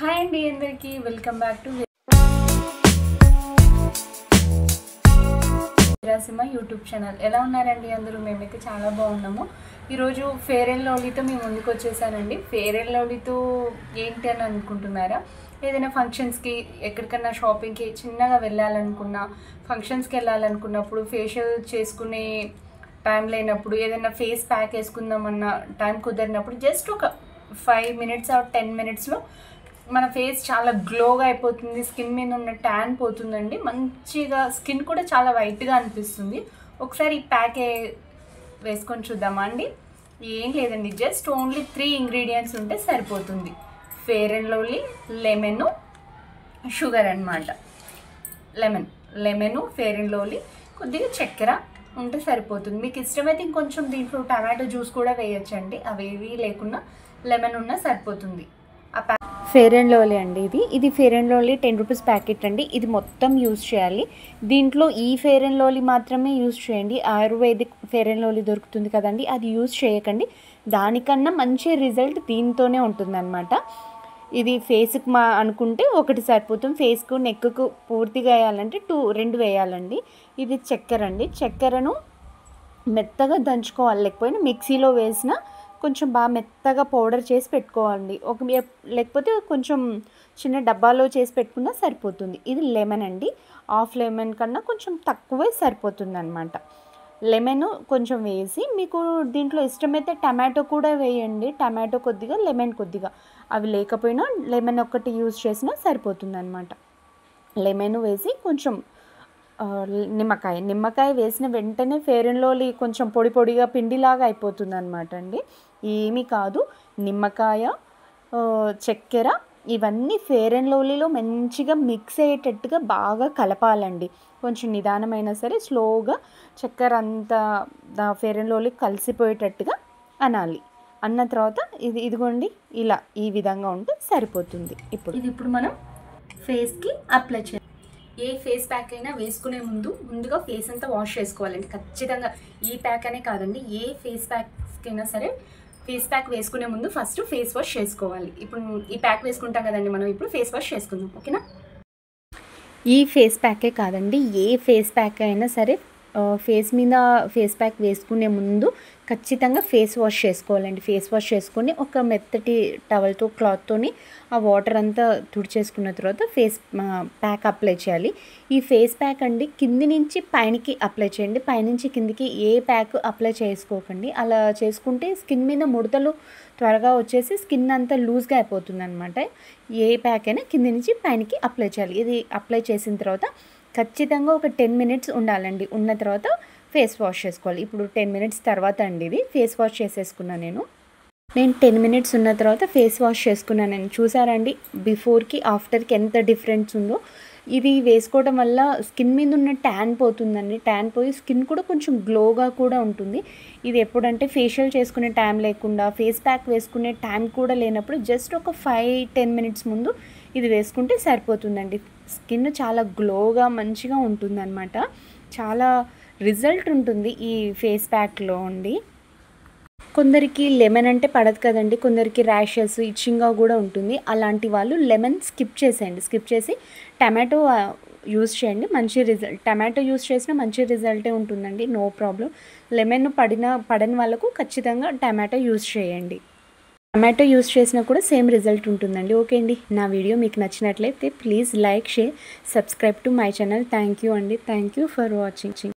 Hi అండి అందరికీ welcome back to Veerasimha YouTube channel. ఎలా ఉన్నారండి అందరూ? మేమైతే చాలా బాగున్నాము. ఈరోజు ఫెయిర్ అండ్ లవ్లీతో మేము ముందుకు వచ్చేసానండి. ఫెయిర్ అండ్ లవ్లీతో ఏంటి అని అనుకుంటున్నారా? ఏదైనా ఫంక్షన్స్కి, ఎక్కడికన్నా షాపింగ్కి చిన్నగా వెళ్ళాలనుకున్నా, ఫంక్షన్స్కి వెళ్ళాలనుకున్నప్పుడు, ఫేషియల్ చేసుకునే టైం లేనప్పుడు, ఏదైనా ఫేస్ ప్యాక్ వేసుకుందామన్న టైం కుదిరినప్పుడు జస్ట్ ఒక 5 minutes ఆర్ 10 minutesలో మన ఫేస్ చాలా గ్లోగా అయిపోతుంది. స్కిన్ మీద ఉన్న ట్యాన్ పోతుందండి. మంచిగా స్కిన్ కూడా చాలా వైట్గా అనిపిస్తుంది. ఒకసారి ఈ ప్యాక్ వేసుకొని చూద్దామా అండి? ఏం లేదండి, జస్ట్ ఓన్లీ 3 ingredients ఉంటే సరిపోతుంది. Fair and lovely, lemon, sugar అన్నమాట. లెమన్, ఫెయిర్ అండ్ లవ్లీ, కొద్దిగా చక్కెర ఉంటే సరిపోతుంది. మీకు ఇష్టమైతే ఇంకొంచెం దీంట్లో టమాటో జ్యూస్ కూడా వేయచ్చండి. అవేవి లేకున్నా లెమన్ ఉన్నా సరిపోతుంది. ఆ ఫెయిర్ అండ్ లవ్లీ అండి, ఇది fair and lovely 10 rupees packet అండి. ఇది మొత్తం యూజ్ చేయాలి. దీంట్లో ఈ ఫెయిర్ అండ్ లవ్లీ మాత్రమే యూజ్ చేయండి. ఆయుర్వేదిక్ ఫెయిర్ అండ్ లవ్లీ దొరుకుతుంది కదండి, అది యూజ్ చేయకండి. దానికన్నా మంచి రిజల్ట్ దీంతోనే ఉంటుందన్నమాట. ఇది ఫేస్కి అనుకుంటే ఒకటి సరిపోతుంది. ఫేస్కు, నెక్కు పూర్తిగా వేయాలంటే 2 వేయాలండి. ఇది చక్కెర అండి. చక్కెరను మెత్తగా దంచుకోవాలి, లేకపోయినా మిక్సీలో వేసిన కొంచెం బాగా మెత్తగా పౌడర్ చేసి పెట్టుకోవాలి. లేకపోతే కొంచెం చిన్న డబ్బాలో చేసి పెట్టుకున్నా సరిపోతుంది. ఇది లెమన్ అండి. హాఫ్ లెమన్ కన్నా కొంచెం తక్కువే సరిపోతుంది అనమాట. లెమన్ కొంచెం వేసి, మీకు దీంట్లో ఇష్టమైతే టమాటో కూడా వేయండి. టమాటో కొద్దిగా, లెమన్ కొద్దిగా. అవి లేకపోయినా లెమన్ ఒక్కటి యూజ్ చేసినా సరిపోతుంది అనమాట. లెమన్ వేసి కొంచెం నిమ్మకాయ వేసిన వెంటనే ఫెయిర్ అండ్ లవ్లీ కొంచెం పొడి పొడిగా పిండిలాగా అయిపోతుంది అనమాట అండి. ఏమీ కాదు. నిమ్మకాయ, చక్కెర ఇవన్నీ ఫెయిర్ అండ్ లవ్లీలో మంచిగా మిక్స్ అయ్యేటట్టుగా బాగా కలపాలండి. కొంచెం నిదానమైనా సరే స్లోగా చక్కెర అంతా ఫెయిర్ అండ్ లవ్లీ కలిసిపోయేటట్టుగా అనాలి. అన్న తర్వాత ఇదిగోండి ఇలా ఈ విధంగా ఉంటే సరిపోతుంది. ఇప్పుడు మనం ఫేస్కి అప్లై చేయాలి. ఏ ఫేస్ ప్యాక్ అయినా వేసుకునే ముందుగా ఫేస్ అంతా వాష్ చేసుకోవాలండి ఖచ్చితంగా. ఈ ప్యాక్ అనే కాదండి, ఏ ఫేస్ ప్యాక్కి అయినా సరే ఫేస్ ప్యాక్ వేసుకునే ముందు ఫస్ట్ ఫేస్ వాష్ చేసుకోవాలి. ఇప్పుడు ఈ ప్యాక్ వేసుకుంటాం కదండి, మనం ఇప్పుడు ఫేస్ వాష్ చేసుకుందాం, ఓకేనా? ఈ ఫేస్ ప్యాకే కాదండి, ఏ ఫేస్ ప్యాక్ అయినా సరే ఫేస్ మీద ఫేస్ ప్యాక్ వేసుకునే ముందు ఖచ్చితంగా ఫేస్ వాష్ చేసుకోవాలండి. ఫేస్ వాష్ చేసుకొని ఒక మెత్తటి టవల్తో, క్లాత్తోని ఆ వాటర్ అంతా తుడిచేసుకున్న తర్వాత ఫేస్ ప్యాక్ అప్లై చేయాలి. ఈ ఫేస్ ప్యాక్ అండి కింది నుంచి పైనకి అప్లై చేయండి. పైనుంచి కిందికి ఏ ప్యాక్ అప్లై చేసుకోకండి. అలా చేసుకుంటే స్కిన్ మీద ముడతలు త్వరగా వచ్చేసి స్కిన్ అంతా లూజ్గా అయిపోతుంది అనమాట. ఏ ప్యాక్ అయినా కింది నుంచి పైనకి అప్లై చేయాలి. ఇది అప్లై చేసిన తర్వాత ఖచ్చితంగా ఒక 10 minutes ఉండాలండి. ఉన్న తర్వాత ఫేస్ వాష్ చేసుకోవాలి. ఇప్పుడు 10 minutes తర్వాత అండి ఇది ఫేస్ వాష్ చేసేసుకున్నాను నేను 10 minutes ఉన్న తర్వాత ఫేస్ వాష్ చేసుకున్నాను నేను. చూసారండి బిఫోర్కి ఆఫ్టర్కి ఎంత డిఫరెన్స్ ఉందో. ఇది వేసుకోవడం వల్ల స్కిన్ మీద ఉన్న ట్యాన్ పోతుందండి. ట్యాన్ పోయి స్కిన్ కూడా కొంచెం గ్లోగా కూడా ఉంటుంది. ఇది ఎప్పుడంటే ఫేషియల్ చేసుకునే టైం లేకుండా, ఫేస్ ప్యాక్ వేసుకునే టైం కూడా లేనప్పుడు జస్ట్ ఒక 5-10 minutes ముందు ఇది వేసుకుంటే సరిపోతుందండి. స్కిన్ చాలా గ్లోగా మంచిగా ఉంటుందన్నమాట. చాలా రిజల్ట్ ఉంటుంది ఈ ఫేస్ ప్యాక్లో అండి. కొందరికి లెమన్ అంటే పడదు కదండి, కొందరికి ర్యాషెస్, ఇచ్చింగ్గా కూడా ఉంటుంది. అలాంటి వాళ్ళు లెమన్ స్కిప్ చేసేయండి. స్కిప్ చేసి టమాటో యూస్ చేయండి. మంచి రిజల్ట్, టమాటో యూస్ చేసినా మంచి రిజల్టే ఉంటుందండి, నో ప్రాబ్లం. లెమన్ పడని వాళ్ళకు ఖచ్చితంగా టమాటో యూస్ చేయండి. టమాటో యూస్ చేసినా కూడా సేమ్ రిజల్ట్ ఉంటుందండి. ఓకే అండి, నా వీడియో మీకు నచ్చినట్లయితే please like, share, subscribe to my channel. Thank you అండి. Thank you for watching.